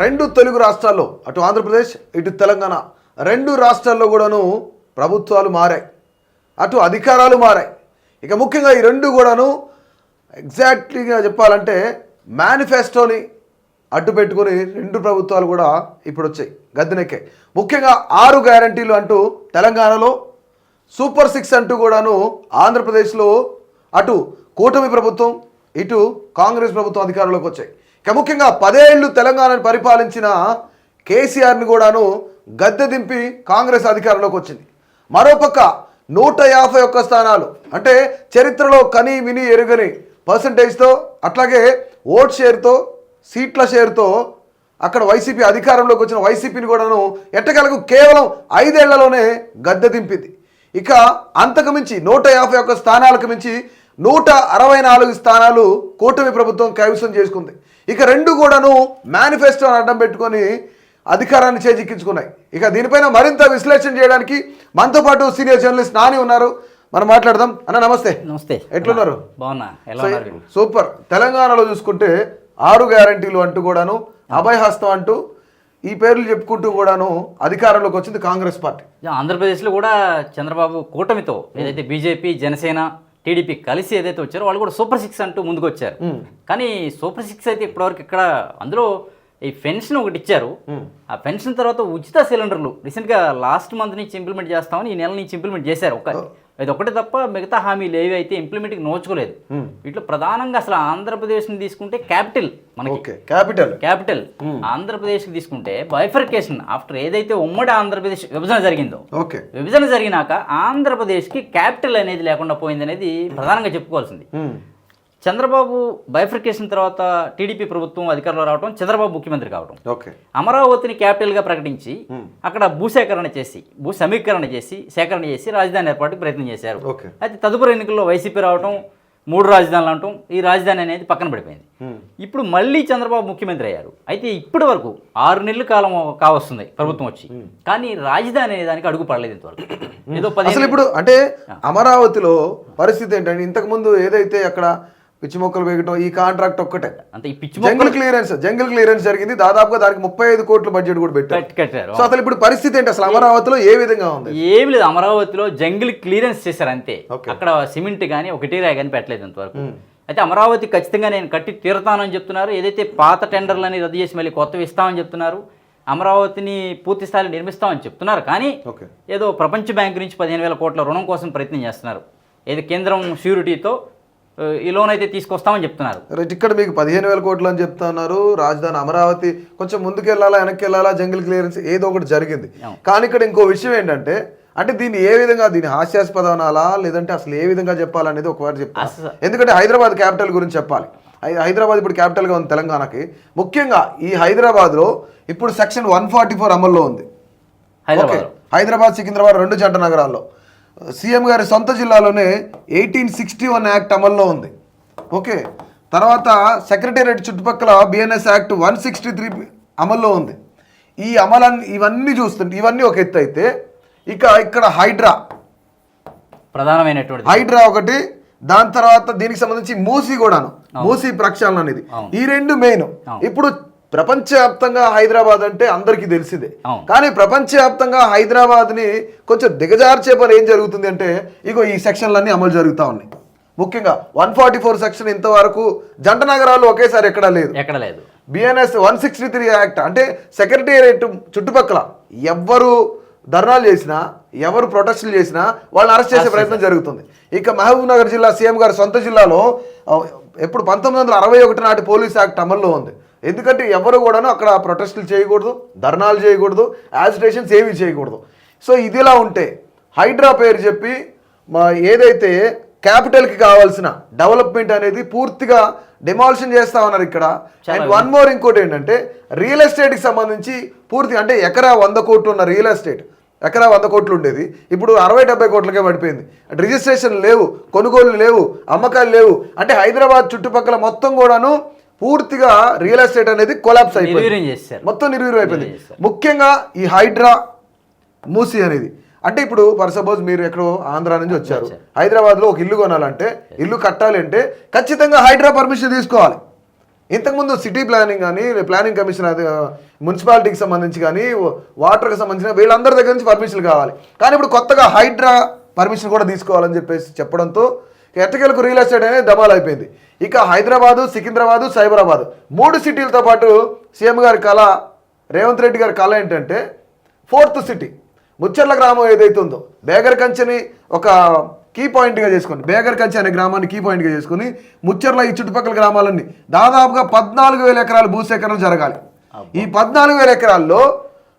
రెండు తెలుగు రాష్ట్రాల్లో అటు ఆంధ్రప్రదేశ్ ఇటు తెలంగాణ రెండు రాష్ట్రాల్లో కూడాను ప్రభుత్వాలు మారాయి, అటు అధికారాలు మారాయి. ఇక ముఖ్యంగా ఈ రెండు కూడాను ఎగ్జాక్ట్లీగా చెప్పాలంటే మేనిఫెస్టోని అడ్డు పెట్టుకుని రెండు ప్రభుత్వాలు కూడా ఇప్పుడు వచ్చాయి, గద్దెనెక్కాయి. ముఖ్యంగా 6 గ్యారంటీలు అంటూ తెలంగాణలో, సూపర్ 6 అంటూ కూడాను ఆంధ్రప్రదేశ్లో అటు కూటమి ప్రభుత్వం ఇటు కాంగ్రెస్ ప్రభుత్వం అధికారంలోకి వచ్చాయి. ఇక ముఖ్యంగా 10 ఏళ్ళు తెలంగాణను పరిపాలించిన కేసీఆర్ని కూడాను గద్దె దింపి కాంగ్రెస్ అధికారంలోకి వచ్చింది. మరోపక్క 151 స్థానాలు అంటే చరిత్రలో కని విని ఎరుగని పర్సంటేజ్తో, అట్లాగే ఓట్ షేర్తో, సీట్ల షేర్తో అక్కడ వైసీపీ అధికారంలోకి వచ్చిన వైసీపీని కూడాను ఎట్టకేలకు కేవలం 5 ఏళ్లలోనే గద్దె దింపింది. ఇక అంతకు మించి 151 స్థానాలకు మించి 164 స్థానాలు కూటమి ప్రభుత్వం కైవసం చేసుకుంది. ఇక రెండు కూడాను మేనిఫెస్టోని అడ్డం పెట్టుకొని అధికారాన్ని చేజిక్కించుకున్నాయి. ఇక దీనిపైన మరింత విశ్లేషణ చేయడానికి మనతో పాటు సీనియర్ జర్నలిస్ట్ నాని ఉన్నారు, మనం మాట్లాడదాం. అన్న నమస్తే. నమస్తే, ఎట్లున్నారు? బాగున్నా. సూపర్. తెలంగాణలో చూసుకుంటే 6 గ్యారంటీలు అంటూ కూడాను, అభయహస్తం అంటూ ఈ పేర్లు చెప్పుకుంటూ కూడాను అధికారంలోకి వచ్చింది కాంగ్రెస్ పార్టీ. ఆంధ్రప్రదేశ్లో కూడా చంద్రబాబు కూటమితో ఏదైతే బీజేపీ, జనసేన, టీడీపీ కలిసి ఏదైతే వచ్చారో వాళ్ళు కూడా సూపర్ 6 అంటూ ముందుకు వచ్చారు. కానీ సూపర్ 6 అయితే ఇప్పటివరకు ఇక్కడ అందులో ఈ పెన్షన్ ఒకటి ఇచ్చారు. ఆ పెన్షన్ తర్వాత ఉచిత సిలిండర్లు రీసెంట్గా లాస్ట్ మంత్ నుంచి ఇంప్లిమెంట్ చేస్తామని ఈ నెల నుంచి ఇంప్లిమెంట్ చేశారు. ఇది ఒకటి తప్ప మిగతా హామీలు ఏవి అయితే ఇంప్లిమెంట్కి నోచుకోలేదు. వీటిలో ప్రధానంగా అసలు ఆంధ్రప్రదేశ్ని తీసుకుంటే క్యాపిటల్, మనకి క్యాపిటల్ ఆంధ్రప్రదేశ్కి తీసుకుంటే బైఫర్కేషన్ ఆఫ్టర్ ఏదైతే ఉమ్మడి ఆంధ్రప్రదేశ్ విభజన జరిగిందో, విభజన జరిగినాక ఆంధ్రప్రదేశ్కి క్యాపిటల్ అనేది లేకుండా పోయింది అనేది ప్రధానంగా చెప్పుకోవాల్సింది. చంద్రబాబు బైఫర్కేషన్ తర్వాత టీడీపీ ప్రభుత్వం అధికారంలో రావడం, చంద్రబాబు ముఖ్యమంత్రి కావడం, అమరావతిని క్యాపిటల్గా ప్రకటించి అక్కడ భూసేకరణ చేసి, భూ సమీకరణ చేసి, సేకరణ చేసి రాజధాని ఏర్పాటుకు ప్రయత్నం చేశారు. అయితే తదుపరి ఎన్నికల్లో వైసీపీ రావడం, 3 రాజధానులు అంటాం, ఈ రాజధాని అనేది పక్కన పడిపోయింది. ఇప్పుడు మళ్ళీ చంద్రబాబు ముఖ్యమంత్రి అయ్యారు. అయితే ఇప్పటి వరకు 6 నెలల కాలం కావస్తుంది ప్రభుత్వం వచ్చి, కానీ రాజధాని అనే దానికి అడుగు పడలేదు ఇంతవరకు. ఏదో అసలు ఇప్పుడు అంటే అమరావతిలో పరిస్థితి ఏంటంటే, ఇంతకు ముందు ఏదైతే అక్కడ పిచ్చి మొక్కలు వేయటం, ఈ కాంట్రాక్ట్ ఒక్కటే అంటే ఈ పిచ్చి జంగిల్ క్లియరెన్స్ జరిగింది. దాదాపుగా దానికి 35 కోట్ల బడ్జెట్ కూడా పెట్టారు. సో అసలు ఇప్పుడు పరిస్థితి ఏంటి, అసలు అమరావతిలో ఏ విధంగా ఉంది? ఏమి లేదు, అమరావతిలో జంగిల్ క్లియరెన్స్ చేశారు అంతే. అక్కడ సిమెంట్ కానీ ఒకటి రాయి కానీ పెట్టలేదు ఇంతవరకు. అయితే అమరావతి ఖచ్చితంగా నేను కట్టి తీరుతానని చెప్తున్నారు. ఏదైతే పాత టెండర్లని రద్దు చేసి మళ్ళీ కొత్తవి ఇస్తామని చెప్తున్నారు. అమరావతిని పూర్తి స్థాయిలో నిర్మిస్తామని చెప్తున్నారు. కానీ ఏదో ప్రపంచ బ్యాంకు నుంచి 15,000 కోట్ల రుణం కోసం ప్రయత్నం చేస్తున్నారు. ఏదో కేంద్రం ష్యూరిటీతో ఈ లోన్ అయితే తీసుకొస్తామని చెప్తున్నారు. రైట్, ఇక్కడ మీకు 15,000 కోట్లు అని చెప్తున్నారు. రాజధాని అమరావతి కొంచెం ముందుకు వెళ్ళాలా వెనక్కి వెళ్ళాలా, జంగిల్ క్లియరెన్స్ ఏదో ఒకటి జరిగింది. కానీ ఇక్కడ ఇంకో విషయం ఏంటంటే, అంటే దీన్ని ఏ విధంగా, దీన్ని హాస్యాస్పదం అనాలా లేదంటే అసలు ఏ విధంగా చెప్పాలనేది ఒకసారి చెప్తాను. ఎందుకంటే హైదరాబాద్ క్యాపిటల్ గురించి చెప్పాలి. హైదరాబాద్ ఇప్పుడు క్యాపిటల్గా ఉంది తెలంగాణకి. ముఖ్యంగా ఈ హైదరాబాద్లో ఇప్పుడు సెక్షన్ 144 అమల్లో ఉంది. హైదరాబాద్, సికింద్రాబాద్ 2 జంట నగరాల్లో సీఎం గారి సొంత జిల్లాలోనే 1861 యాక్ట్ అమల్లో ఉంది. ఓకే, తర్వాత సెక్రటేరియట్ చుట్టుపక్కల బిఎన్ఎస్ యాక్ట్ 163 అమల్లో ఉంది. ఈ ఇవన్నీ చూస్తుంటే ఇవన్నీ ఒక ఎత్తు అయితే, ఇక ఇక్కడ ప్రధానమైనటువంటి హైడ్రా ఒకటి, దాని తర్వాత దీనికి సంబంధించి మూసీ కూడాను, మూసీ ప్రక్షాళన అనేది, ఈ రెండు మెయిన్. ఇప్పుడు ప్రపంచవ్యాప్తంగా హైదరాబాద్ అంటే అందరికీ తెలిసిందే. కానీ ప్రపంచవ్యాప్తంగా హైదరాబాద్ ని కొంచెం దిగజార్చే పని ఏం జరుగుతుంది అంటే, ఇగో ఈ సెక్షన్లన్నీ అమలు జరుగుతూ ఉన్నాయి. ముఖ్యంగా 144 సెక్షన్ ఇంతవరకు జంట నగరాలు ఒకేసారి ఎక్కడా లేదు. బిఎన్ఎస్ 163 యాక్ట్ అంటే సెక్రటేరియట్ చుట్టుపక్కల ఎవరు ధర్నాలు చేసినా, ఎవరు ప్రొటెస్టులు చేసినా వాళ్ళని అరెస్ట్ చేసే ప్రయత్నం జరుగుతుంది. ఇక మహబూబ్ నగర్ జిల్లా సీఎం గారి సొంత జిల్లాలో ఎప్పుడు 1961 నాటి పోలీస్ యాక్ట్ అమల్లో ఉంది. ఎందుకంటే ఎవరు కూడాను అక్కడ ప్రొటెస్టులు చేయకూడదు, ధర్నాలు చేయకూడదు, యాజిటేషన్స్ ఏమీ చేయకూడదు. సో ఇదిలా ఉంటే హైడ్రా పేరు చెప్పి ఏదైతే క్యాపిటల్కి కావాల్సిన డెవలప్మెంట్ అనేది పూర్తిగా డెమాలిషన్ చేస్తా ఉన్నారు ఇక్కడ. అండ్ వన్ మోర్ ఇంకోటి ఏంటంటే, రియల్ ఎస్టేట్కి సంబంధించి పూర్తిగా అంటే ఎకరా 100 కోట్లు ఉన్న రియల్ ఎస్టేట్, ఎకరా 100 కోట్లు ఉండేది ఇప్పుడు 60-70 కోట్లకే పడిపోయింది. అంటే రిజిస్ట్రేషన్ లేవు, కొనుగోలు లేవు, అమ్మకాలు లేవు. అంటే హైదరాబాద్ చుట్టుపక్కల మొత్తం కూడాను పూర్తిగా రియల్ ఎస్టేట్ అనేది కొలాప్స్ అయిపోయింది, మొత్తం నిర్వీర్యం అయిపోయింది. ముఖ్యంగా ఈ హైడ్రా, మూసీ అనేది అంటే ఇప్పుడు ఫర్ సపోజ్ మీరు ఎక్కడో ఆంధ్ర నుంచి వచ్చారు, హైదరాబాద్లో ఒక ఇల్లు కొనాలంటే, ఇల్లు కట్టాలి అంటే ఖచ్చితంగా హైడ్రా పర్మిషన్ తీసుకోవాలి. ఇంతకుముందు సిటీ ప్లానింగ్ కానీ ప్లానింగ్ కమిషన్ అది మున్సిపాలిటీకి సంబంధించి కానీ వాటర్కి సంబంధించిన వీళ్ళందరి దగ్గర నుంచి పర్మిషన్లు కావాలి. కానీ ఇప్పుడు కొత్తగా హైడ్రా పర్మిషన్ కూడా తీసుకోవాలని చెప్పేసి చెప్పడంతో ఎట్టకేలకు రియల్ ఎస్టేట్ అనేది డమాల్ అయిపోయింది. ఇక హైదరాబాదు, సికింద్రాబాదు, సైబరాబాద్ 3 సిటీలతో పాటు సీఎం గారి కళ, రేవంత్ రెడ్డి గారి కళ ఏంటంటే 4th సిటీ ముచ్చర్ల గ్రామం ఏదైతే ఉందో బేగర్ కంచెని ఒక కీ పాయింట్గా చేసుకొని, బేగర్ కంచె అనే గ్రామాన్ని కీ పాయింట్గా చేసుకుని ముచ్చర్ల ఈ చుట్టుపక్కల గ్రామాలన్నీ దాదాపుగా 14,000 ఎకరాలు భూసేకరణ జరగాలి. ఈ 14,000 ఎకరాల్లో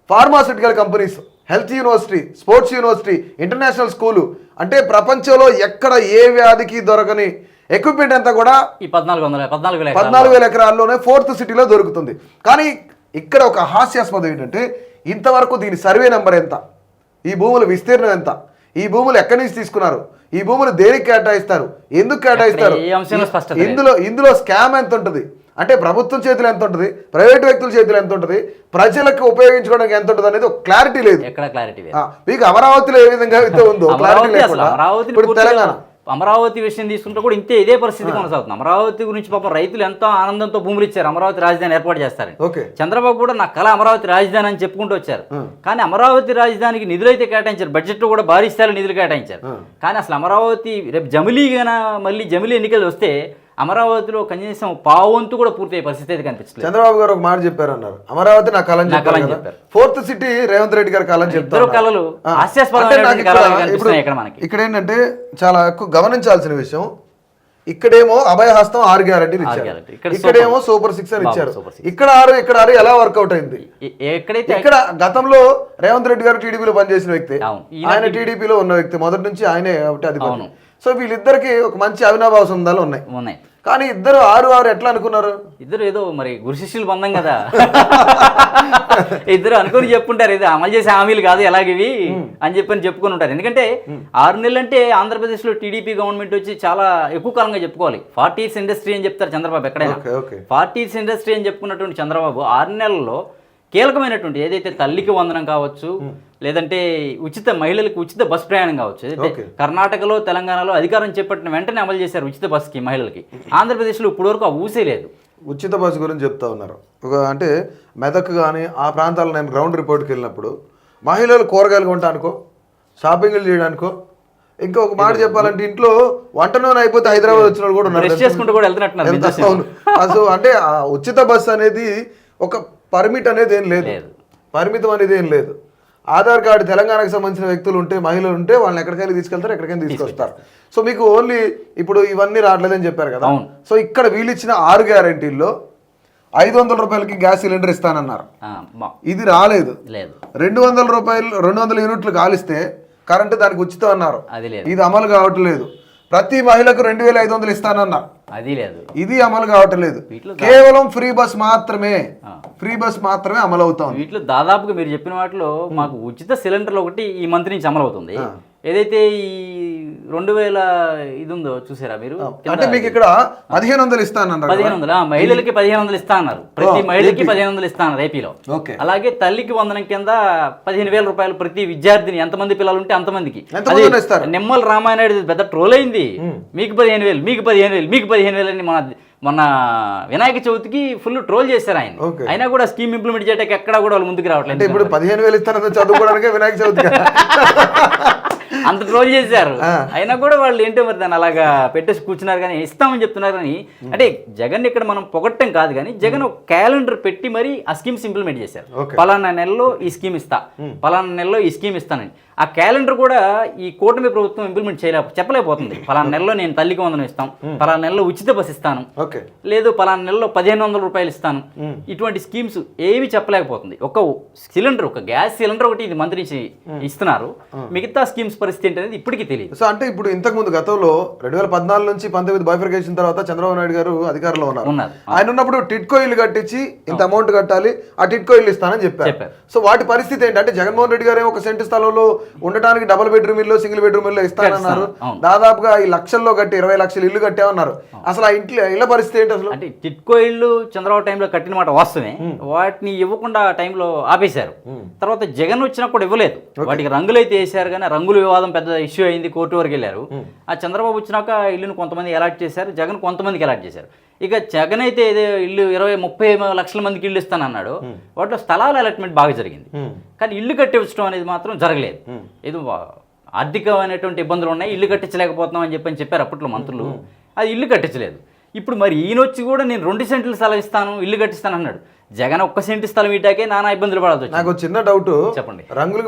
pharmaceutical companies, health university, sports university, international school, అంటే ప్రపంచంలో ఎక్కడ ఏ వ్యాధికి దొరకని ఎక్విప్మెంట్ అంతా కూడా ఈ 14,000 ఎకరాల్లోనే 4th సిటీలో దొరుకుతుంది. కానీ ఇక్కడ ఒక హాస్యాస్పదం ఏంటంటే ఇంతవరకు దీని సర్వే నెంబర్ ఎంత, ఈ భూముల విస్తీర్ణం ఎంత, ఈ భూములు ఎక్కడి నుంచి తీసుకున్నారు, ఈ భూములు దేనికి కేటాయిస్తారు, ఎందుకు కేటాయిస్తారు, ఇందులో స్కామ్ ఎంత ఉంటుంది, అంటే ప్రభుత్వం చేతులు ఎంత ఉంటుంది, ప్రైవేట్ వ్యక్తుల చేతులు ఎంత ఉంటుంది, ప్రజలకు ఉపయోగించుకోవడానికి ఎంత ఉంటుంది అనేది ఒక క్లారిటీ లేదు. మీకు అమరావతిలో ఏ విధంగా అయితే ఉందో క్లారిటీ లేకుండా ఇప్పుడు తెలంగాణ అమరావతి విషయం తీసుకుంటే కూడా ఇదే పరిస్థితి కొనసాగుతుంది. అమరావతి గురించి పాపం రైతులు ఎంతో ఆనందంతో భూములు ఇచ్చారు, అమరావతి రాజధాని ఏర్పాటు చేస్తారని. చంద్రబాబు కూడా నా కళ అమరావతి రాజధాని అని చెప్పుకుంటూ వచ్చారు. కానీ అమరావతి రాజధానికి నిధులు అయితే కేటాయించారు, బడ్జెట్ లో కూడా భారీ స్థాయిలో నిధులు కేటాయించారు. కానీ అసలు అమరావతి రేపు మళ్ళీ జమిలీ ఎన్నికలు వస్తే అమరావతిలో కనీసం పావంతు కూడా పూర్తయ్యే పరిస్థితి అయితే కనిపించలేదు. చంద్రబాబు గారు ఒక మాట చెప్పారు అన్నారు, అమరావతి నా కళ అని చెప్పారు. 4th సిటీ రేవంత్ రెడ్డి గారి కళ అని చెప్తారు. కళలు ఇక్కడ ఏంటంటే చాలా ఎక్కువ గమనించాల్సిన విషయం, ఇక్కడేమో అభయహస్తం 6 గ్యారెంటీలు ఇచ్చారు, ఇక్కడేమో సూపర్ 6 అని ఇచ్చారు. ఇక్కడ 6 ఎలా వర్కౌట్ అయింది? ఇక్కడ గతంలో రేవంత్ రెడ్డి గారు టీడీపీలో పనిచేసిన వ్యక్తి, ఆయన టీడీపీలో ఉన్న వ్యక్తి, మొదటి నుంచి ఆయనే అధిపతి. సో వీళ్ళిద్దరికి ఒక మంచి అవినాభావ సంబంధాలు ఉన్నాయి. కానీ ఇద్దరు 6 ఎట్లా అనుకున్నారు? ఇద్దరు ఏదో మరి గురు శిష్యులు బంధం కదా, ఇద్దరు అనుకుని చెప్పుంటారు, ఇది అమలు చేసే హామీలు కాదు ఎలాగివి అని చెప్పుకొని ఉంటారు. ఎందుకంటే 6 నెలలు అంటే ఆంధ్రప్రదేశ్లో టీడీపీ గవర్నమెంట్ వచ్చి చాలా ఎక్కువ కాలంగా చెప్పుకోవాలి. 40 years ఇండస్ట్రీ అని చెప్తారు చంద్రబాబు ఎక్కడైనా. 40 years ఇండస్ట్రీ అని చెప్పుకున్నటువంటి చంద్రబాబు 6 నెలల్లో కీలకమైనటువంటి ఏదైతే తల్లికి వందనం కావచ్చు, లేదంటే మహిళలకు ఉచిత బస్ ప్రయాణం కావచ్చు, ఏదైతే కర్ణాటకలో తెలంగాణలో అధికారం చేపట్టిన వెంటనే అమలు చేశారు ఉచిత బస్కి మహిళలకి. ఆంధ్రప్రదేశ్లో ఇప్పటి వరకు ఆ ఊసే లేదు. ఉచిత బస్సు గురించి చెప్తా ఉన్నారు. అంటే మెదక్ కానీ ఆ ప్రాంతాల్లో నేను గ్రౌండ్ రిపోర్ట్కి వెళ్ళినప్పుడు మహిళలు కూరగాయలు కొంటానుకో, షాపింగ్లు చేయడానికో, ఇంకా ఒక మాట చెప్పాలంటే ఇంట్లో వంట నూనె అయిపోతే హైదరాబాద్ వచ్చిన వాళ్ళు కూడా ఉన్నారు. అసలు అంటే ఆ ఉచిత బస్సు అనేది ఒక పరిమిట్ అనేది ఏం లేదు, పరిమితం అనేది ఏం లేదు. ఆధార్ కార్డు తెలంగాణకు సంబంధించిన వ్యక్తులు ఉంటే, మహిళలు ఉంటే వాళ్ళని ఎక్కడికైనా తీసుకెళ్తారు, ఎక్కడికైనా తీసుకొస్తారు. సో మీకు ఓన్లీ ఇప్పుడు ఇవన్నీ రావట్లేదని చెప్పారు కదా. సో ఇక్కడ వీళ్ళు ఇచ్చిన 6 గ్యారెంటీల్లో 500 రూపాయలకి గ్యాస్ సిలిండర్ ఇస్తానన్నారు, ఇది రాలేదు. 200 రూపాయలు 200 యూనిట్లు కాలిస్తే కరెంటు దానికి ఉచితం అన్నారు, ఇది అమలు కావట్లేదు. ప్రతి మహిళకు 2,500 ఇస్తానన్నారు, అది లేదు. ఇది అమలు కావట్లేదు. కేవలం ఫ్రీ బస్ మాత్రమే అమలు అవుతుంది. వీటిలో దాదాపుగా మీరు చెప్పిన వాటిలో మాకు ఉచిత సిలిండర్లు ఒకటి ఈ మంత్ నుంచి అమలు అవుతుంది. ఏదైతే ఈ 2000 ఇది ఉందో చూసారా మీరు, అంటే మీకు ఇక్కడ 1,500 ఇస్తానన్నారు. 1,500 మహిళలకి 1,500 ఇస్తా అన్నారు, ప్రతి మహిళకి 1,500 ఇస్తాన్నారు ఏపీలో. అలాగే తల్లికి వందనం కింద 15,000 రూపాయలు ప్రతి విద్యార్థిని, ఎంతమంది పిల్లలు ఉంటే అంతమందికి. నిమ్మల రామాయణ పెద్ద ట్రోల్ అయింది, మీకు 15,000 మీకు 15,000 మీకు 15,000 అని మొన్న వినాయక చవితికి ఫుల్ ట్రోల్ చేశారు ఆయన. అయినా కూడా స్కీమ్ ఇంప్లిమెంట్ చేయడానికి ఎక్కడ కూడా వాళ్ళు ముందుకు రావట్లేదు. ఇప్పుడు 15,000 ఇస్తారని చదువుకోవడానికి వినాయక చవితి అంత ట్రోల్ చేశారు. అయినా కూడా వాళ్ళు ఏంటో మరి దాన్ని అలాగా పెట్టేసి కూర్చున్నారు. కానీ ఇస్తామని చెప్తున్నారు. కానీ అంటే జగన్ ఇక్కడ మనం పొగట్టం కాదు, కానీ జగన్ ఒక క్యాలెండర్ పెట్టి మరి ఆ స్కీమ్స్ ఇంప్లిమెంట్ చేశారు. పలానా నెలలో ఈ స్కీమ్ ఇస్తా, పలానా నెలలో ఈ స్కీమ్ ఇస్తానని. ఆ క్యాలెండర్ కూడా ఈ కూటమి ప్రభుత్వం ఇంప్లిమెంట్ చెప్పలేకపోతుంది. పలానా నెలలో నేను తల్లికి వందనం ఇస్తాం, పలానా నెలలో ఉచిత బస్ ఇస్తాను, లేదు పలానా నెలలో 1,500 రూపాయలు ఇస్తాను, ఇటువంటి స్కీమ్స్ ఏవి చెప్పలేకపోతుంది. ఒక సిలిండర్, ఒక గ్యాస్ సిలిండర్ ఒకటి ఇది మంత్రి నుంచి ఇస్తున్నారు, మిగతా స్కీమ్స్ పరిస్థితి ఏంటనేది ఇప్పటికీ తెలియదు. సో అంటే ఇప్పుడు ఇంతకుముందు గతంలో 2014 నుంచి 19 బైఫర్కేషన్ తర్వాత చంద్రబాబు నాయుడు గారు అధికారంలో ఉన్నారు. ఆయన ఉన్నప్పుడు టిట్కో ఇల్లు కట్టించి ఇంత అమౌంట్ కట్టాలి, ఆ టిట్కో ఇల్లు ఇస్తానని చెప్పారు. సో వాటి పరిస్థితి ఏంటంటే జగన్మోహన్ రెడ్డి గారు ఒక సెంటు స్థలంలో ఉండటానికి డబుల్ బెడ్రూమ్ ఇల్లు, సింగిల్ బెడ్రూమ్ ఇల్లు ఇస్తానన్నారు. దాదాపుగా ఈ లక్షల్లో కట్టి 20 లక్షల ఇల్లు కట్టామన్నారు. అసలు ఆ ఇంట్లో ఇళ్ల పరిస్థితి ఏంటి అసలు? అంటే టిట్కో ఇల్లు చంద్రబాబు టైంలో కట్టిన మాట వాస్తవమే, వాటిని ఇవ్వకుండా ఆ టైంలో ఆపేశారు. తర్వాత జగన్ వచ్చినా కూడా ఇవ్వలేదు. వాటికి రంగులు అయితే వేశారు, కానీ రంగుల వివాదం పెద్ద ఇష్యూ అయింది, కోర్టు వరకు వెళ్ళారు. ఆ చంద్రబాబు వచ్చినాక ఇల్లును కొంతమంది అలాట్ చేశారు, జగన్ కొంతమందికి అలాట్ చేశారు. ఇక జగన్ అయితే ఏదో ఇల్లు 20-30 లక్షల మందికి ఇల్లు ఇస్తానన్నాడు. వాటిలో స్థలాల అలాట్మెంట్ బాగా జరిగింది, కానీ ఇల్లు కట్టించడం అనేది మాత్రం జరగలేదు. ఏదో ఆర్థికమైనటువంటి ఇబ్బందులు ఉన్నాయి, ఇల్లు కట్టించలేకపోతున్నాం అని చెప్పారు అప్పట్లో మంత్రులు. అది ఇల్లు కట్టించలేదు. ఇప్పుడు మరి ఈయన వచ్చి కూడా నేను 2 సెంట్లు స్థలం ఇస్తాను, ఇల్లు కట్టిస్తాను అన్నాడు. జగన్ 1 సెంటు స్థలం ఇటాకే నానా ఇబ్బందులు పడాల్సి వచ్చింది. నాకు చిన్న డౌట్, చెప్పండి.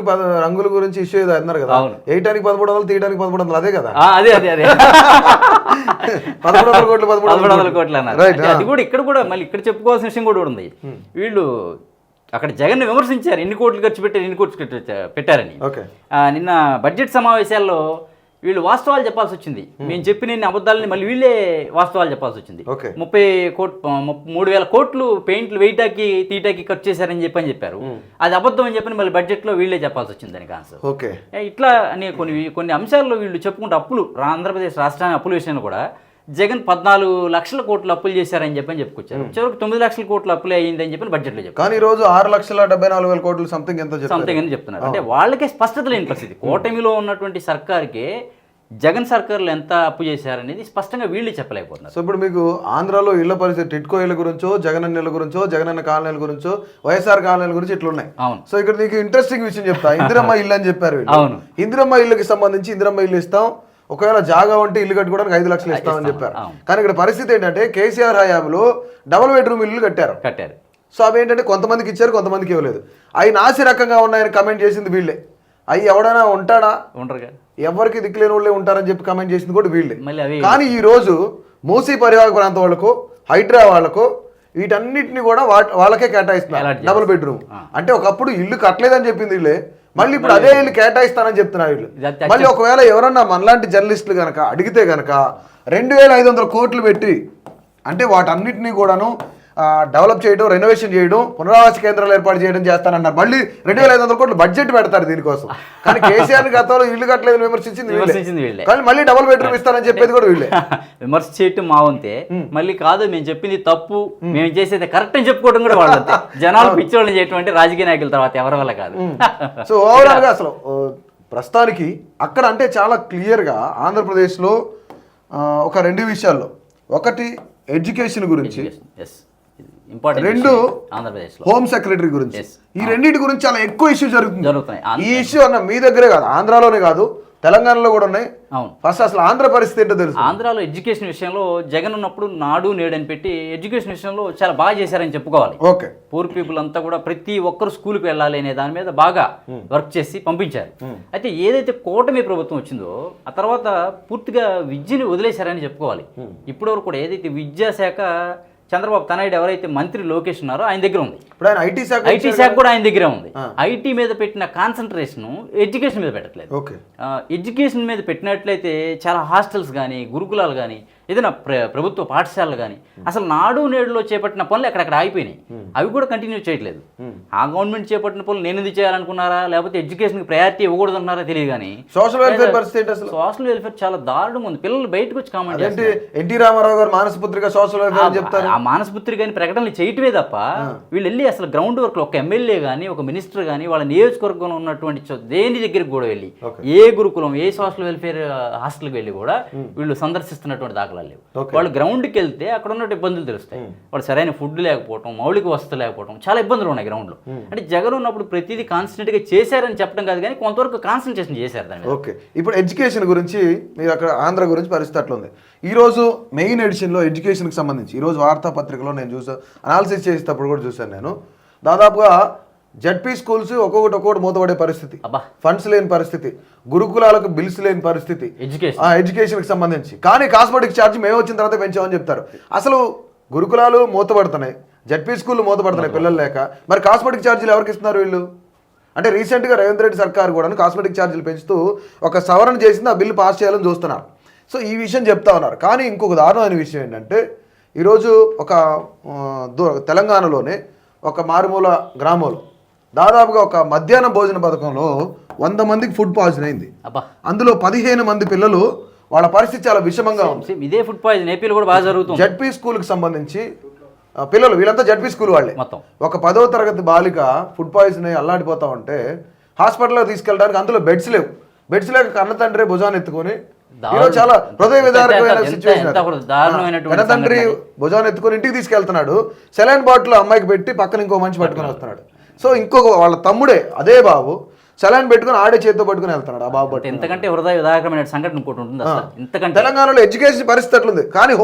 రంగుల గురించి ఇష్యూ ఏదో అన్నారు కదా, వేయటానికి 1300, తీయడానికి 1300, అదే కదా? అదే 1100 కోట్లు 1100 కోట్లు అన్నారు. అది కూడా ఇక్కడ కూడా మళ్ళీ ఇక్కడ చెప్పుకోవాల్సిన విషయం కూడా ఉంది. వీళ్ళు అక్కడ జగన్ విమర్శించారు, ఎన్ని కోట్లు ఖర్చు పెట్టారు, ఎన్ని కోట్లు పెట్టారని. నిన్న బడ్జెట్ సమావేశాల్లో వీళ్ళు వాస్తవాలు చెప్పాల్సి వచ్చింది. మేము చెప్పిన అబద్ధాలని మళ్ళీ వీళ్ళే వాస్తవాలు చెప్పాల్సి వచ్చింది. 3,000 కోట్లు పెయింట్లు వేయటానికి తీయటానికి ఖర్చు చేశారని చెప్పారు. అది అబద్ధం అని చెప్పని మళ్ళీ బడ్జెట్లో వీళ్ళే చెప్పాల్సి వచ్చింది దానికి ఆన్సర్. ఇట్లా అనే కొన్ని అంశాల్లో వీళ్ళు చెప్పుకుంటే అప్పులు, ఆంధ్రప్రదేశ్ రాష్ట్రానికి అప్పుల విషయంలో కూడా జగన్ 14 లక్షల కోట్లు అప్పులు చేశారని చెప్పుకొచ్చారు. చివరికి 9 లక్షల కోట్లు అప్పులు అయ్యిందని చెప్పి బడ్జెట్లో చెప్పారు. కానీ ఈ రోజు 6,74,000 కోట్లు సంథింగ్ అని చెప్తున్నారు. అంటే వాళ్ళకే స్పష్టత లేని పరిస్థితి. కూటమిలో ఉన్నటువంటి సర్కార్కే జగన్ సర్కార్లు ఎంత అప్పు చేశారనేది స్పష్టంగా వీళ్ళు చెప్పలేకపోతున్నారు. సో ఇప్పుడు మీకు ఆంధ్రాలో ఇళ్ల పరిస్థితి, టిట్కో ఇళ్ల గురించో, జగనన్న ఇళ్ల గురించో, జగనన్న కాలనీల గురించో, వైఎస్ఆర్ కాలనీల గురించి ఇట్లున్నాయి. సో ఇక్కడ నీకు ఇంట్రెస్టింగ్ విషయం చెప్తా. ఇందిరమ్మ ఇల్లు అని చెప్పారు. ఇందిరమ్మ ఇళ్ళకి సంబంధించి ఇందిరమ్మ ఇల్లు ఇస్తాం, ఒకవేళ జాగా ఉంటే ఇల్లు కట్టుకోవడానికి 5 లక్షలు ఇస్తామని చెప్పారు. కానీ ఇక్కడ పరిస్థితి ఏంటంటే కేసీఆర్ హయాంలో డబుల్ బెడ్రూమ్ ఇల్లు కట్టారు. సో అవి ఏంటంటే కొంతమందికి ఇచ్చారు, కొంతమందికి ఇవ్వలేదు. అవి నాసి రకంగా ఉన్నాయని కమెంట్ చేసింది వీళ్ళే. అవి ఎవడైనా ఉంటాడా? ఉండరుగా, ఎవరికి దిక్కులేని వాళ్ళే ఉంటారని చెప్పి కమెంట్ చేసింది కూడా వీళ్ళే. కానీ ఈ రోజు మూసీ పరివాహక ప్రాంతం వాళ్ళకు, హైడ్రా వాళ్ళకు వీటన్నిటిని కూడా వాళ్ళకే కేటాయిస్తున్నారు డబుల్ బెడ్రూమ్. అంటే ఒకప్పుడు ఇల్లు కట్టలేదని చెప్పింది వీళ్ళే, మళ్ళీ ఇప్పుడు అదే ఇల్లు కేటాయిస్తానని చెప్తున్నారు వీళ్ళు. మళ్ళీ ఒకవేళ ఎవరన్నా మనలాంటి జర్నలిస్టులు కనుక అడిగితే కనుక 2,500 కోట్లు పెట్టి, అంటే వాటన్నిటినీ కూడాను డెవలప్ చేయడం, రెనోవేషన్ చేయడం, పునరావాస కేంద్రాలు ఏర్పాటు చేయడం చేస్తానన్నారు. మళ్ళీ 2,500 కోట్లు బడ్జెట్ పెడతారు దీనికోసం. కానీ కేసీఆర్ గతంలో ఇల్లు కట్టలేదు విమర్శించింది వీళ్ళే, కానీ మళ్ళీ డబుల్ బెడ్రూమ్ ఇస్తారని చెప్పేది కూడా వీళ్ళే. విమర్శ చేయటం మా వంతే, మళ్ళీ కాదు మేము చెప్పింది తప్పు, మేము చేసేది కరెక్ట్ అని చెప్పుకోవడం కూడా వాళ్ళు. జనాలు పిచ్చోళ్ళని చేయటువంటి రాజకీయ నాయకుల తర్వాత ఎవరి వల్ల కాదు. సో ఓవరాల్ గా అసలు ప్రస్తుతానికి అక్కడ అంటే చాలా క్లియర్ గా ఆంధ్రప్రదేశ్లో ఒక 2 విషయాల్లో, ఒకటి ఎడ్యుకేషన్ గురించి, 2 హోమ్ సెక్రటరీ గురించి. ఈ రెండింటి గురించి చాలా ఎక్కువ ఇష్యూ జరుగుతుంది. ఈ ఇష్యూ అన్న మీ దగ్గరే కాదు, ఆంధ్రాలోనే కాదు, తెలంగాణలో కూడా ఉన్నాయి. ఫస్ట్ అసలు ఆంధ్ర పరిస్థితి ఏంటో తెలుసు. ఆంధ్రాలో ఎడ్యుకేషన్ విషయంలో జగన్ ఉన్నప్పుడు నాడు నేడు అని పెట్టి ఎడ్యుకేషన్ విషయంలో చాలా బాగా చేశారని చెప్పుకోవాలి. పూర్ పీపుల్ అంతా కూడా ప్రతి ఒక్కరు స్కూల్కి వెళ్ళాలి అనే దాని మీద బాగా వర్క్ చేసి పంపించారు. అయితే ఏదైతే కూటమి ప్రభుత్వం వచ్చిందో ఆ తర్వాత పూర్తిగా విద్యని వదిలేశారని చెప్పుకోవాలి. ఇప్పటివరకు కూడా ఏదైతే విద్యాశాఖ చంద్రబాబు తనయుడు ఎవరైతే మంత్రి లోకేష్ ఉన్నారో ఆయన దగ్గర ఉంది. ఐటీ శాఖ కూడా ఆయన దగ్గరే ఉంది. ఐటీ మీద పెట్టిన కాన్సన్ట్రేషన్ ఎడ్యుకేషన్ మీద పెట్టట్లేదు. ఎడ్యుకేషన్ మీద పెట్టినట్లయితే చాలా హాస్టల్స్ కానీ, గురుకులాలు కానీ, ఏదైనా ప్రభుత్వ పాఠశాలలు కానీ, అసలు నాడు నేడులో చేపట్టిన పనులు ఎక్కడెక్కడ ఆగిపోయినాయి. అవి కూడా కంటిన్యూ చేయట్లేదు. ఆ గవర్నమెంట్ చేపట్టిన పనులు నేను ఎందుకు చేయాలనుకున్నారా, లేకపోతే ఎడ్యుకేషన్కి ప్రయారిటీ ఇవ్వకూడదు అన్నారా తెలియదు. కానీ సోషల్ వెల్ఫేర్ చాలా దారుణంగా ఉంది. పిల్లలు బయటకు వచ్చి కామెంట్ చేస్తారు. ఎన్టీ రామారావు గారు మానసపుత్రిక సోషల్ వెల్ఫేర్ చెప్తారు. ఆ మానసపుత్రిక కానీ ప్రకటనలు చేయటమే తప్ప వీళ్ళు వెళ్ళి అసలు గ్రౌండ్ వర్క్ ఒక ఎమ్మెల్యే కానీ, ఒక మినిస్టర్ కానీ వాళ్ళ నియోజకవర్గంలో ఉన్నటువంటి దేని దగ్గరికి కూడా వెళ్ళి ఏ గురుకులం, ఏ సోషల్ వెల్ఫేర్ హాస్టల్కి వెళ్ళి కూడా వీళ్ళు సందర్శిస్తున్నటువంటి దాఖలాలు లేవు. వాళ్ళు గ్రౌండ్కి వెళ్తే అక్కడ ఉన్న ఇబ్బందులు తెలుస్తాయి. వాళ్ళు సరైన ఫుడ్ లేకపోవడం, మౌలిక వసతులు లేకపోవడం, చాలా ఇబ్బందులు ఉన్నాయి గ్రౌండ్లో. అంటే జగన్ ఉన్నప్పుడు ప్రతిదీ కాన్సన్ట్రేట్గా చేశారని చెప్పడం కాదు, కానీ కొంతవరకు కాన్సన్ట్రేషన్ చేశారు దాన్ని. ఓకే, ఇప్పుడు ఎడ్యుకేషన్ గురించి మీరు అక్కడ ఆంధ్ర గురించి పరిస్థితి అట్లా ఉంది. ఈరోజు మెయిన్ ఎడిషన్లో ఎడ్యుకేషన్కి సంబంధించి ఈరోజు వార్తాపత్రికలో నేను అనాలిసిస్ చేసేటప్పుడు కూడా చూశాను. నేను దాదాపుగా జడ్పీ స్కూల్స్ ఒక్కొక్కటి మూతపడే పరిస్థితి, ఫండ్స్ లేని పరిస్థితి, గురుకులాలకు బిల్స్ లేని పరిస్థితి ఎడ్యుకేషన్కి సంబంధించి. కానీ కాస్మెటిక్ ఛార్జ్ మేము వచ్చిన తర్వాత పెంచామని చెప్తారు. అసలు గురుకులాలు మూతపడుతున్నాయి, జడ్పీ స్కూళ్ళు మూతపడుతున్నాయి పిల్లలు లేక, మరి కాస్మెటిక్ ఛార్జీలు ఎవరికి ఇస్తున్నారు వీళ్ళు? అంటే రీసెంట్గా రేవంత్ రెడ్డి సర్కార్ కూడా కాస్మెటిక్ ఛార్జీలు పెంచుతూ ఒక సవరణ చేసింది, ఆ బిల్లు పాస్ చేయాలని చూస్తున్నారు. సో ఈ విషయం చెప్తా ఉన్నారు. కానీ ఇంకొక దారుణమైన విషయం ఏంటంటే ఈరోజు ఒక తెలంగాణలోనే ఒక మారుమూల గ్రామంలో దాదాపుగా ఒక మధ్యాహ్న భోజన పథకంలో 100 మందికి ఫుడ్ పాయిజన్ అయింది. అందులో 15 మంది పిల్లలు, వాళ్ళ పరిస్థితి చాలా విషమంగా ఉంది. ఇదే ఫుడ్ పాయిజన్ ఏపీలో కూడా బాగా జరుగుతుంది. జడ్పీ స్కూల్కి సంబంధించి పిల్లలు వీళ్ళంతా జడ్పీ స్కూల్ వాళ్ళే. ఒక 10వ తరగతి బాలిక ఫుడ్ పాయిజన్ అయ్యి అల్లాడిపోతా ఉంటే హాస్పిటల్లో తీసుకెళ్ళడానికి అందులో బెడ్స్ లేవు. బెడ్స్ లేక కన్న తండ్రి భుజాన్ని ఎత్తుకొని ఈరోజు చాలా హృదయ విదారకమైన ఎంత సిచ్యువేషన్. దారుణమైనటువంటి కనతండ్రి భుజాన్ని ఎత్తుకొని ఇంటికి తీసుకెళ్తున్నాడు, సెలైన్ బాటిల్ అమ్మాయికి పెట్టి పక్కన ఇంకో మనిషి పట్టుకొని వస్తున్నాడు. సో ఇంకొక వాళ్ళ తమ్ముడే అదే బాబు సెలైన్ పెట్టుకుని ఆడే చేతితో పట్టుకుని వెళ్తున్నాడు. ఆ బాబు ఎంతకంటే హృదయ విదారకమైన సంఘటన ఇంకోటి ఉంటుంది అసలు. ఇంతకంటే తెలంగాణలో ఎడ్యుకేషన్ పరిస్థితి అట్లుంది, కానీ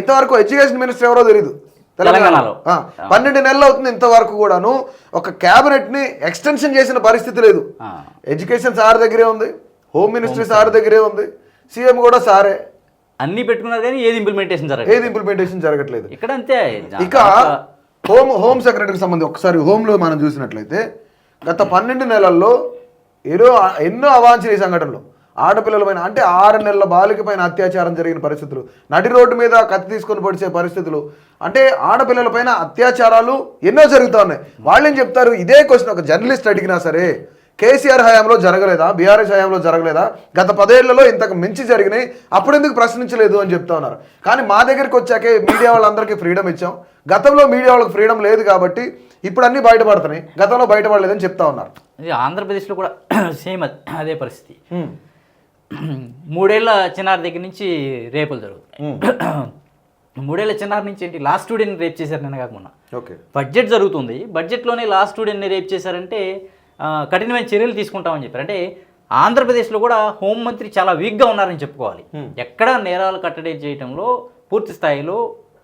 ఇంతవరకు ఎడ్యుకేషన్ మినిస్టర్ ఎవరో తెలియదు తెలంగాణలో. 12 నెలలు అవుతుంది ఇంతవరకు కూడాను ఒక క్యాబినెట్ ని ఎక్స్టెన్షన్ చేసిన పరిస్థితి లేదు. ఎడ్యుకేషన్ సార్ దగ్గరే ఉంది, హోమ్ మినిస్ట్రీ సార్ దగ్గరే ఉంది, సీఎం కూడా సారే. అన్ని పెట్టుకున్నారు కానీ ఏది ఇంప్లిమెంటేషన్ జరగట్లేదు ఇక్కడ అంతే. ఇక హోమ్ సెక్రటరీకి సంబంధించి ఒకసారి హోమ్ లో మనం చూసినట్లయితే గత 12 నెలల్లో ఎన్నో అవాంఛనీయ సంఘటనలు, ఆడపిల్లల పైన అంటే 6 నెలల బాలిక పైన అత్యాచారం జరిగిన పరిస్థితులు, నడి రోడ్డు మీద కత్తి తీసుకొని పొడిచే పరిస్థితులు, అంటే ఆడపిల్లల పైన అత్యాచారాలు ఎన్నో జరుగుతూ ఉన్నాయి. వాళ్ళేం చెప్తారు, ఇదే క్వశ్చన్ ఒక జర్నలిస్ట్ అడిగినా సరే కేసీఆర్ హయాంలో జరగలేదా, బీఆర్ఎస్ హయాంలో జరగలేదా, గత 10 ఏళ్లలో ఇంతకు మించి జరిగినాయి, అప్పుడెందుకు ప్రశ్నించలేదు అని చెప్తా ఉన్నారు. కానీ మా దగ్గరికి వచ్చాకే మీడియా వాళ్ళందరికీ ఫ్రీడమ్ ఇచ్చాం, గతంలో మీడియా వాళ్ళకి ఫ్రీడమ్ లేదు కాబట్టి ఇప్పుడు అన్నీ బయటపడుతున్నాయి, గతంలో బయటపడలేదని చెప్తా ఉన్నారు. ఆంధ్రప్రదేశ్లో కూడా సేమ్ అదే పరిస్థితి. 3 ఏళ్ల చిన్నారి దగ్గర నుంచి రేపులు జరుగుతాయి. 3 ఏళ్ల చిన్నారి నుంచి ఏంటి, లాస్ట్ స్టూడెంట్ని రేప్ చేశారు నిన్న కాకుండా. బడ్జెట్ జరుగుతుంది, బడ్జెట్లోనే లాస్ట్ స్టూడెంట్ని రేప్ చేశారంటే కఠినమైన చర్యలు తీసుకుంటామని చెప్పారు. అంటే ఆంధ్రప్రదేశ్లో కూడా హోంమంత్రి చాలా వీక్గా ఉన్నారని చెప్పుకోవాలి. ఎక్కడ నేరాలు కట్టడి చేయడంలో పూర్తి స్థాయిలో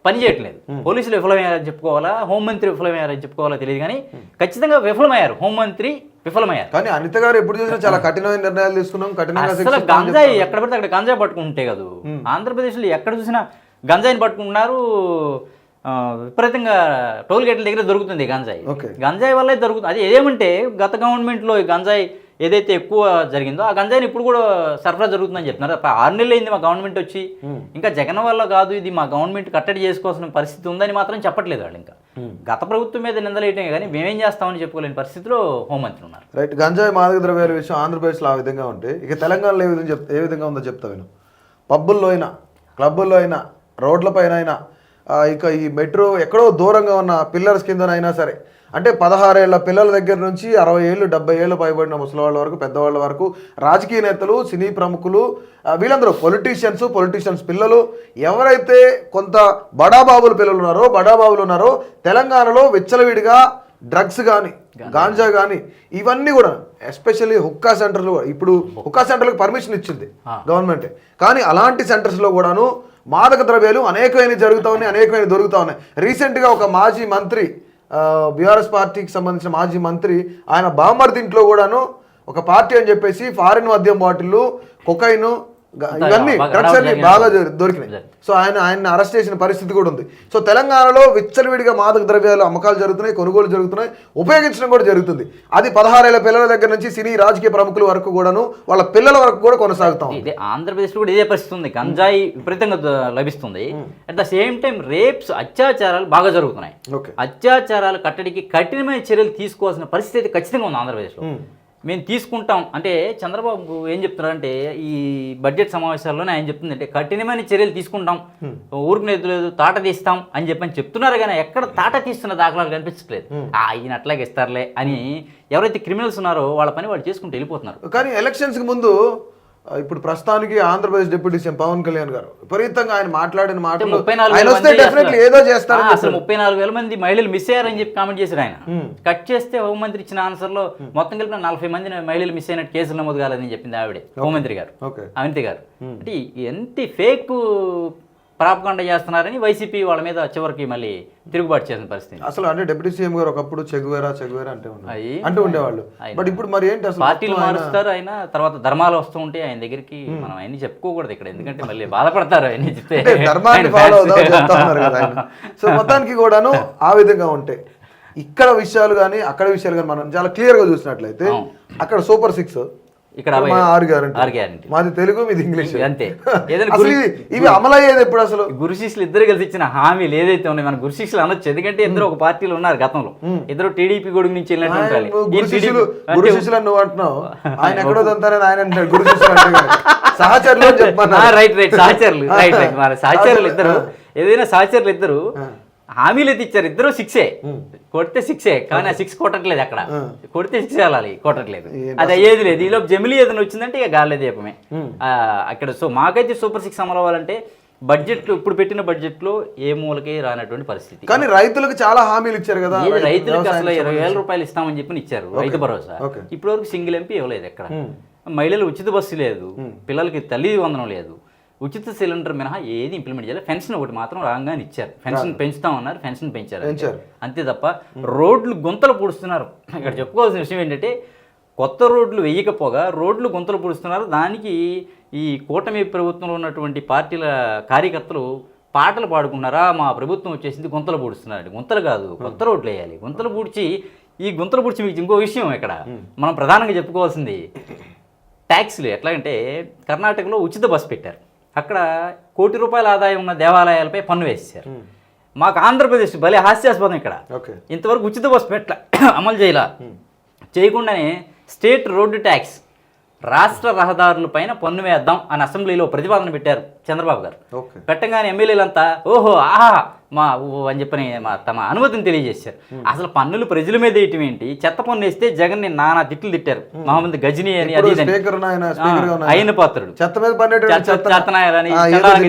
పని చేయట్లేదు. పోలీసులు విఫలమయ్యారని చెప్పుకోవాలా, హోంమంత్రి విఫలమయ్యారని చెప్పుకోవాలా తెలియదు, కానీ ఖచ్చితంగా విఫలమయ్యారు, హోంమంత్రి విఫలమయ్యారు. కానీ అనిత గారు ఎప్పుడు చూసినా చాలా కఠినమైన నిర్ణయాలు తీసుకున్నాం, అసలు గంజాయి ఎక్కడ పడితే అక్కడ గంజాయి పట్టుకుంటే కదా. ఆంధ్రప్రదేశ్లో ఎక్కడ చూసినా గంజాయిని పట్టుకుంటున్నారు, విపరీతంగా టోల్ గేట్ల దగ్గర దొరుకుతుంది గంజాయి వల్లే దొరుకుతుంది. అది ఏమంటే గత గవర్నమెంట్లో గంజాయి ఏదైతే ఎక్కువ జరిగిందో ఆ గంజాయిని ఇప్పుడు కూడా సరఫరా జరుగుతుందని చెప్తున్నారు. 6 నెలలు అయింది మా గవర్నమెంట్ వచ్చి, ఇంకా జగన్ వల్ల కాదు ఇది మా గవర్నమెంట్ కట్టడి చేసుకోవాల్సిన పరిస్థితి ఉందని మాత్రం చెప్పట్లేదు వాళ్ళు. ఇంకా గత ప్రభుత్వం మీద నిందలేయటమే కానీ మేమేం చేస్తామని చెప్పుకోలేని పరిస్థితిలో హోంమంత్రి ఉన్నారు. రైట్. గంజాయి మాదక ద్రవ్యాల విషయం ఆంధ్రప్రదేశ్లో ఆ విధంగా ఉంటే ఇక తెలంగాణలో ఏ విధంగా ఉందో చెప్తా విను. పబ్బుల్లో అయినా, క్లబ్బుల్లో అయినా, రోడ్లపైన అయినా, ఇక ఈ మెట్రో ఎక్కడో దూరంగా ఉన్న పిల్లర్స్ కిందనైనా సరే, అంటే 16 ఏళ్ల పిల్లల దగ్గర నుంచి 60 ఏళ్ళు 70 ఏళ్ళు పైబడిన ముసలివాళ్ళ వరకు, పెద్దవాళ్ళ వరకు, రాజకీయ నేతలు, సినీ ప్రముఖులు, వీళ్ళందరూ పొలిటీషియన్స్ పిల్లలు, ఎవరైతే కొంత బడాబాబుల పిల్లలు ఉన్నారో తెలంగాణలో విచ్చలవిడిగా డ్రగ్స్ కానీ, గాంజా కానీ, ఇవన్నీ కూడా ఎస్పెషల్లీ హుక్కా సెంటర్లు, ఇప్పుడు హుక్కా సెంటర్లకు పర్మిషన్ ఇచ్చింది గవర్నమెంటే, కానీ అలాంటి సెంటర్స్లో కూడాను మాదక ద్రవ్యాలు అనేకమైన జరుగుతూ ఉన్నాయి, దొరుకుతూ ఉన్నాయి. రీసెంట్గా ఒక మాజీ మంత్రి, బీఆర్ఎస్ పార్టీకి సంబంధించిన మాజీ మంత్రి, ఆయన బామ్మర్ది ఇంట్లో కూడాను ఒక పార్టీ అని చెప్పేసి ఫారిన్ మద్యం బాటిళ్ళు, కొకైన్, ఇవన్నీ డ్రగ్స్ అన్ని బాగా దొరికినాయి. సో ఆయన అరెస్ట్ చేసిన పరిస్థితి కూడా ఉంది. సో తెలంగాణలో విచ్చలవిడిగా మాదక ద్రవ్యాలు అమ్మకాలు జరుగుతున్నాయి, కొనుగోలు జరుగుతున్నాయి, ఉపయోగించడం కూడా జరుగుతుంది. అది 16 ఏళ్ల పిల్లల దగ్గర నుంచి సినీ రాజకీయ ప్రముఖుల వరకు కూడాను, వాళ్ళ పిల్లల వరకు కూడా కొనసాగుతాం. ఇదే ఆంధ్రప్రదేశ్లో కూడా ఇదే పరిస్థితి ఉంది. గంజాయి విపరీతంగా లభిస్తుంది. At the same time rapes, అత్యాచారాలు బాగా జరుగుతున్నాయి. అత్యాచారాలు కట్టడికి కఠినమైన చర్యలు తీసుకోవాల్సిన పరిస్థితి ఖచ్చితంగా ఉంది ఆంధ్రప్రదేశ్లో. మేము తీసుకుంటాం అంటే చంద్రబాబు ఏం చెప్తున్నారంటే ఈ బడ్జెట్ సమావేశాల్లోనే ఆయన చెప్తుందంటే కఠినమైన చర్యలు తీసుకుంటాం, ఊరికి లేదు తాట తీస్తాం అని చెప్తున్నారు, కానీ ఎక్కడ తాట తీస్తున్న దాఖలాలు కనిపించట్లేదు. ఈయన అట్లాగే ఇస్తారులే అని ఎవరైతే క్రిమినల్స్ ఉన్నారో వాళ్ళ పని వాళ్ళు చేసుకుంటూ వెళ్ళిపోతున్నారు. కానీ ఎలక్షన్స్కి ముందు ఇప్పుడు ప్రస్తుతానికి ఆంధ్రప్రదేశ్ డిప్యూటీ సీఎం పవన్ కళ్యాణ్ గారు విపరీతంగా ఆయన మాట్లాడిన మాటలు, ఏదో చేస్తారు. అసలు 34,000 మంది మహిళలు మిస్ అయ్యారని చెప్పి కామెంట్ చేశారు ఆయన. కట్ చేస్తే హోంమంత్రి ఇచ్చిన ఆన్సర్లో మొత్తం కలిపిన 40 మంది మహిళలు మిస్ అయినట్టు కేసులు నమోదు కాలేదని చెప్పింది ఆవిడే, హోంమంత్రి గారు, అనిత గారు. అంటే ఎంత ఫేక్ ప్రాపకాండా చేస్తున్నారని వైసీపీ వాళ్ళ మీద చివరికి మళ్ళీ తిరుగుబాటు చేసిన పరిస్థితి. అసలు అంటే డిప్యూటీ సీఎం గారు ఒకప్పుడు చెగువేరా అంటూ ఉండేవాళ్ళు. బట్ ఇప్పుడు మరి ఏంటి అసలు పార్టీలు మారుస్తారు ఆయన, తర్వాత ధర్మాలు వస్తూ ఉంటే ఆయన దగ్గరికి మనం ఆయన్ని చెప్పుకోకూడదు ఇక్కడ, ఎందుకంటే మళ్ళీ బాధపడతారు ఆయన చెప్తే. ధర్మాన్ని ఫాలో అవుతాం చెప్తా ఉన్నారు కదా ఆయన. సో మొత్తానికి కూడాను ఆ విధంగా ఉంటాయి ఇక్కడ విషయాలు కానీ అక్కడ విషయాలు కానీ మనం చాలా క్లియర్ గా చూసినట్లయితే అక్కడ సూపర్ 6, ఇక్కడ 6 గ్యారెంటీ, మాది తెలుగు మీది ఇంగ్లీష్, అంతే. ఇవి అమలయ్యేది ఎప్పుడు అసలు? గురు శిష్యులు ఇద్దరు కలిసి ఇచ్చిన హామీలు ఏదైతే ఉన్నాయి మన గురు శిష్యులు అనొచ్చు, ఎందుకంటే ఇద్దరు ఒక పార్టీలో ఉన్నారు గతంలో, ఇద్దరు టీడీపీ గొడుగు నుంచి వెళ్ళినట్టు. గురు శిష్యులు నువ్వు అంటున్నావు, ఆయన ఎక్కడో తంతానని ఆయన అంటాడు గురు శిష్యులు అంటే సహచరులు అని చెప్పాను. రైట్ సహచరులు, రైట్ మన సహచరులు ఇద్దరు, ఏదైనా సహచరులు ఇద్దరు హామీలు అయితే ఇచ్చారు, ఇద్దరు సిక్సే కొడితే సిక్సే, కానీ ఆ సిక్స్ కొట్టట్లేదు అక్కడ, కొడితే సిక్స్ వెళ్ళాలి, కొట్టట్లేదు, అది అయ్యేది లేదు. ఈలోపు జమిలీ ఏదైనా వచ్చిందంటే ఇక గాలి దీపమే అక్కడ. సో మాకైతే సూపర్ సిక్స్ అమలు అవ్వాలంటే బడ్జెట్ ఇప్పుడు పెట్టిన బడ్జెట్ లో ఏ మూలకే రానటువంటి పరిస్థితి. కానీ రైతులకు చాలా హామీలు ఇచ్చారు కదా, రైతులకు అసలు 20,000 రూపాయలు ఇస్తామని చెప్పి ఇచ్చారు రైతు భరోసా. ఇప్పటి వరకు సింగిల్ ఎంపీ ఇవ్వలేదు ఎక్కడ. మహిళలు ఉచిత బస్సు లేదు, పిల్లలకి తల్లి వందనం లేదు, ఉచిత సిలిండర్ మినహా ఏది ఇంప్లిమెంట్ చేయాలి. పెన్షన్ ఒకటి మాత్రం రాగానే ఇచ్చారు, పెన్షన్ పెంచుతామన్నారు, పెన్షన్ పెంచారు అంతే తప్ప రోడ్లు గుంతలు పూడుస్తున్నారు. ఇక్కడ చెప్పుకోవాల్సిన విషయం ఏంటంటే కొత్త రోడ్లు వేయకపోగా రోడ్లు గుంతలు పూడుస్తున్నారు. దానికి ఈ కూటమి ప్రభుత్వంలో ఉన్నటువంటి పార్టీల కార్యకర్తలు పాటలు పాడుకున్నారా, మా ప్రభుత్వం వచ్చేసింది గుంతలు పూడుస్తున్నారు. గుంతలు కాదు, కొత్త రోడ్లు వేయాలి. గుంతలు పూడ్చి ఈ గుంతలు పూడ్చి మీకు ఇంకో విషయం ఇక్కడ మనం ప్రధానంగా చెప్పుకోవాల్సింది ట్యాక్స్లు. ఎట్లాగంటే కర్ణాటకలో ఉచిత బస్సు పెట్టారు, అక్కడ ₹1 కోటి ఆదాయం ఉన్న దేవాలయాలపై పన్ను వేసేసారు. మాకు ఆంధ్రప్రదేశ్ భలే హాస్యాస్పదం. ఇక్కడ ఇంతవరకు ఉచిత బస్సు అమలు చేయకుండానే స్టేట్ రోడ్డు ట్యాక్స్, రాష్ట్ర రహదారుల పైన పన్ను వేద్దాం అని అసెంబ్లీలో ప్రతిపాదన పెట్టారు చంద్రబాబు గారు. పెట్టగానే ఎమ్మెల్యేలంతా ఓహో ఆహా మా అని చెప్పని తమ అనుమతిని తెలియజేశారు. అసలు పన్నులు ప్రజల మీద వేయటం ఏంటి, చెత్త పన్ను వేస్తే జగన్ ని నానా తిట్లు తిట్టారు, మహమ్మద్ గజనీ అని అది అయిన పాత్రుడు చెత్తనాయాలని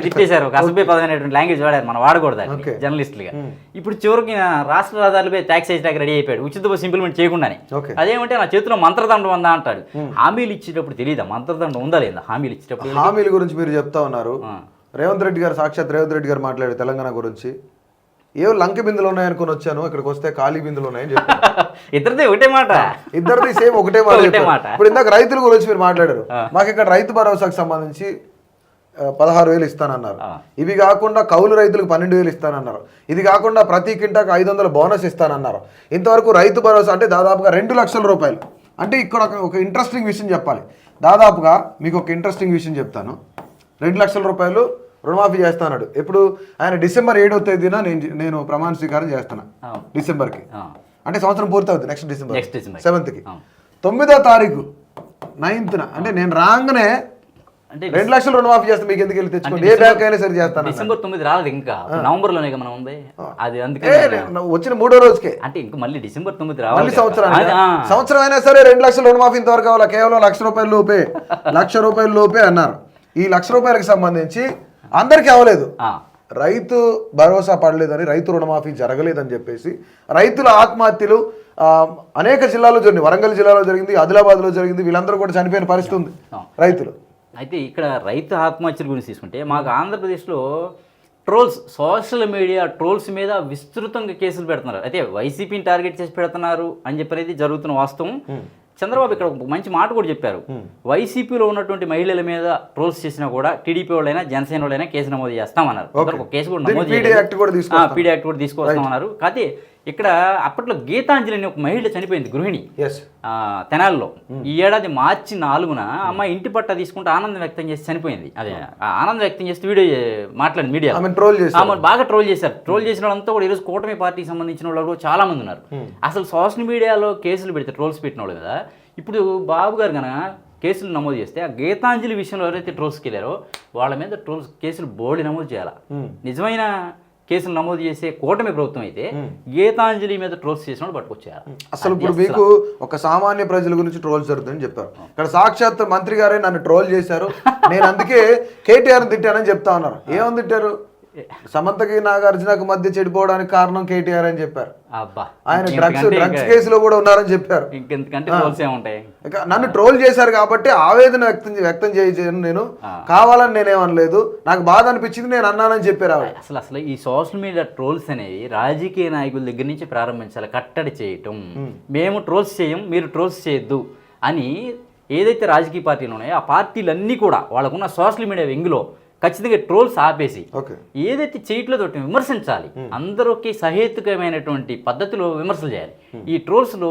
తిట్టేశారు. ఒక అసభ్య పదమైనటువంటి లాంగ్వేజ్ వాడారు, మనం వాడకూడదు జర్నలిస్టులుగా. ఇప్పుడు చివరికి రాష్ట్ర రహదారులపై ట్యాక్స్ వేయడానికి రెడీ అయిపోయాడు ఉచిత బస్సు ఇంప్లిమెంట్ చేయకుండానే. అదేమంటే నా చేతిలో మంత్రదండం ఉందా అంటాడు. హామీలు ఇచ్చేటప్పుడు తెలియదా మంత్రదండం ఉందా లేదా? హామీలు ఇచ్చేటప్పుడు హామీల గురించి మీరు చెప్తా ఉన్నారు. రేవంత్ రెడ్డి గారు సాక్షాత్ రేవంత్ రెడ్డి గారు మాట్లాడారు తెలంగాణ గురించి. ఏవో లంక బిందులు ఉన్నాయనుకుని వచ్చాను, ఇక్కడికి వస్తే ఖాళీ బిందులు ఉన్నాయని చెప్పారు. ఇద్దరిది ఒకటే మాట, ఇద్దరిది సేమ్ ఒకటే మాట. ఇప్పుడు ఇందాక రైతుల గురించి మీరు మాట్లాడారు. మాకు ఇక్కడ రైతు భరోసాకు సంబంధించి 16,000 ఇస్తానన్నారు. ఇవి కాకుండా కౌలు రైతులకు 12,000 ఇస్తానన్నారు. ఇది కాకుండా ప్రతి కింటాకు 500 బోనస్ ఇస్తానన్నారు. ఇంతవరకు రైతు భరోసా అంటే దాదాపుగా 2 లక్షల రూపాయలు. అంటే ఇక్కడ ఒక ఇంట్రెస్టింగ్ విషయం చెప్పాలి. దాదాపుగా మీకు ఒక ఇంట్రెస్టింగ్ విషయం చెప్తాను. 2 లక్షల రూపాయలు రుణమాఫీ చేస్తాడు. ఎప్పుడు ఆయన డిసెంబర్ 7వ తేదీన నేను ప్రమాణ స్వీకారం చేస్తాను డిసెంబర్కి. అంటే సంవత్సరం పూర్తవుతుంది నెక్స్ట్ డిసెంబర్ 7th. 9వ తారీఖు 9th అంటే నేను రాగానే అంటే 2 లక్షలు రుణమాఫీ చేస్తాను, మీకు ఎందుకు వెళ్ళి తెచ్చుకోండి, ఏ బ్యాంక్ అయినా సరే చేస్తాను. డిసెంబర్ 9 రాలేదు, ఇంకా నవంబర్ లోనే మనం ఉంది అది. అందుకే వచ్చిన 3వ రోజుకే అంటే ఇంకా మళ్ళీ డిసెంబర్ 9 రావాలి. సంవత్సరం అయినా సరే 2 లక్షల రుణమాఫీ ఇంతవరకు కావాలా, కేవలం ₹1,00,000 లోపే అన్నారు. ఈ ₹1,00,000కి సంబంధించి అందరికీ అవ్వలేదు. రైతు భరోసా పడలేదని, రైతు రుణమాఫీ జరగలేదని చెప్పేసి రైతుల ఆత్మహత్యలు అనేక జిల్లాల్లో జరిగింది. వరంగల్ జిల్లాలో జరిగింది, ఆదిలాబాద్లో జరిగింది. వీళ్ళందరూ కూడా చనిపోయిన పరిస్థితి ఉంది రైతులు. అయితే ఇక్కడ రైతు ఆత్మహత్యల గురించి తీసుకుంటే మాకు ఆంధ్రప్రదేశ్లో ట్రోల్స్, సోషల్ మీడియా ట్రోల్స్ మీద విస్తృతంగా కేసులు పెడుతున్నారు. అయితే వైసీపీని టార్గెట్ చేసి పెడుతున్నారు అని చెప్పనేది జరుగుతున్న వాస్తవం. చంద్రబాబు ఇక్కడ ఒక మంచి మాట కూడా చెప్పారు. వైసీపీలో ఉన్నటువంటి మహిళల మీద ట్రోల్స్ చేసినా కూడా టీడీపీ వాళ్ళైనా జనసేన వాళ్ళైనా కేసు నమోదు చేస్తామన్నారు. ఒక కేసు కూడా నమోదు పీడీ యాక్ట్ కూడా తీసుకొస్తామన్నారు. కాకపోతే ఇక్కడ అప్పట్లో గీతాంజలి అని ఒక మహిళ చనిపోయింది, గృహిణి, తెనాల్లో. ఈ ఏడాది మార్చి 4న అమ్మాయి ఇంటి పట్ట తీసుకుంటే ఆనందం వ్యక్తం చేసి చనిపోయింది. అదే ఆనందం వ్యక్తం చేస్తూ వీడియో మాట్లాడింది మీడియా. బాగా ట్రోల్ చేశారు. ట్రోల్ చేసిన వాళ్ళంతా కూడా ఈరోజు కూటమి పార్టీకి సంబంధించిన వాళ్ళు చాలా మంది ఉన్నారు. అసలు సోషల్ మీడియాలో కేసులు పెడితే ట్రోల్స్ పెట్టిన వాళ్ళు కదా. ఇప్పుడు బాబు గారు కనుక కేసులు నమోదు చేస్తే ఆ గీతాంజలి విషయంలో ఎవరైతే ట్రోల్స్కి వెళ్ళారో వాళ్ళ మీద కేసులు బోర్డు నమోదు చేయాలి. నిజమైన కేసులు నమోదు చేసే కూటమి ప్రభుత్వం అయితే గీతాంజలి మీద ట్రోల్స్ చేసిన వాళ్ళు పట్టుకొచ్చారు. అసలు ఇప్పుడు మీకు ఒక సామాన్య ప్రజల గురించి ట్రోల్స్ జరుగుతుందని చెప్పారు. ఇక్కడ సాక్షాత్ మంత్రి గారే నన్ను ట్రోల్ చేశారు, నేను అందుకే కేటీఆర్ని తిట్టానని చెప్తా ఉన్నారు. ఏమని తిట్టారు? సమంతకి నాగార్జునకు మధ్య చెడిపోవడానికి కారణం కేటీఆర్ అని చెప్పారు. ఆయన డ్రగ్స్ కేసులో కూడా ఉన్నారని చెప్పారు. నన్ను ట్రోల్ చేశారు కాబట్టి ఆవేదన వ్యక్తం చేయను, నేను కావాలని నేనేమనలేదు, నాకు బాధ అనిపించింది, నేను అన్నానని చెప్పారు. అసలు ఈ సోషల్ మీడియా ట్రోల్స్ అనేవి రాజకీయ నాయకుల దగ్గర నుంచి ప్రారంభించాలి. కట్టడి చేయటం, మేము ట్రోల్స్ చేయం మీరు ట్రోల్స్ చేయొద్దు అని ఏదైతే రాజకీయ పార్టీలు ఉన్నాయో ఆ పార్టీలన్నీ కూడా వాళ్ళకున్న సోషల్ మీడియా వెంగులో ఖచ్చితంగా ట్రోల్స్ ఆపేసి ఏదైతే చేయట్లేదో విమర్శించాలి. అందరికీ సహేతుకమైనటువంటి పద్ధతిలో విమర్శలు చేయాలి. ఈ ట్రోల్స్లో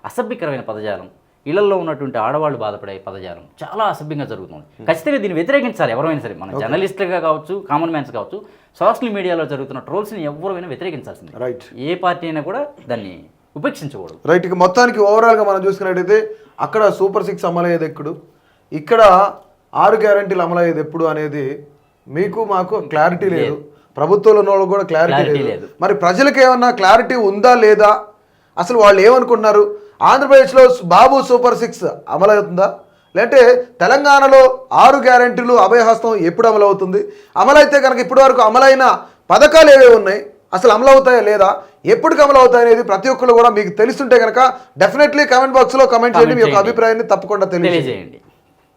అసభ్యకరమైన పదజాలం, ఇళ్లలో ఉన్నటువంటి ఆడవాళ్ళు బాధపడే పదజాలం చాలా అసభ్యంగా జరుగుతుంది. ఖచ్చితంగా దీన్ని వ్యతిరేకించాలి ఎవరైనా సరే, మన జర్నలిస్టులుగా కావచ్చు, కామన్ మ్యాన్స్ కావచ్చు. సోషల్ మీడియాలో జరుగుతున్న ట్రోల్స్ని ఎవరైనా వ్యతిరేకించాల్సింది. ఏ పార్టీ అయినా కూడా దాన్ని ఉపేక్షించకూడదు. రైట్. ఇక మొత్తానికి ఓవరాల్గా మనం చూసుకున్నట్టయితే అక్కడ సూపర్ 6 అమలయ్యేది ఎప్పుడు, ఇక్కడ 6 గ్యారెంటీలు అమలయ్యేది ఎప్పుడు అనేది మీకు మాకు క్లారిటీ లేదు. ప్రభుత్వంలో ఉన్న వాళ్ళకి కూడా క్లారిటీ Clarity లేదు లేదు. మరి ప్రజలకు ఏమన్నా క్లారిటీ ఉందా లేదా, అసలు వాళ్ళు ఏమనుకుంటున్నారు? ఆంధ్రప్రదేశ్లో బాబు సూపర్ 6 అమలవుతుందా, లేదంటే తెలంగాణలో 6 గ్యారెంటీలు అభయహస్తం ఎప్పుడు అమలవుతుంది? అమలైతే కనుక ఇప్పటి వరకు అమలైన పథకాలు ఏవేవి ఉన్నాయి, అసలు అమలు అవుతాయా లేదా, ఎప్పటికి అమలు అవుతాయి అనేది ప్రతి ఒక్కరు కూడా మీకు తెలుస్తుంటే కనుక డెఫినెట్లీ కామెంట్ బాక్స్లో కామెంట్ చేయండి. మీ యొక్క అభిప్రాయాన్ని తప్పకుండా తెలియజేయండి. తెలియజేయండి.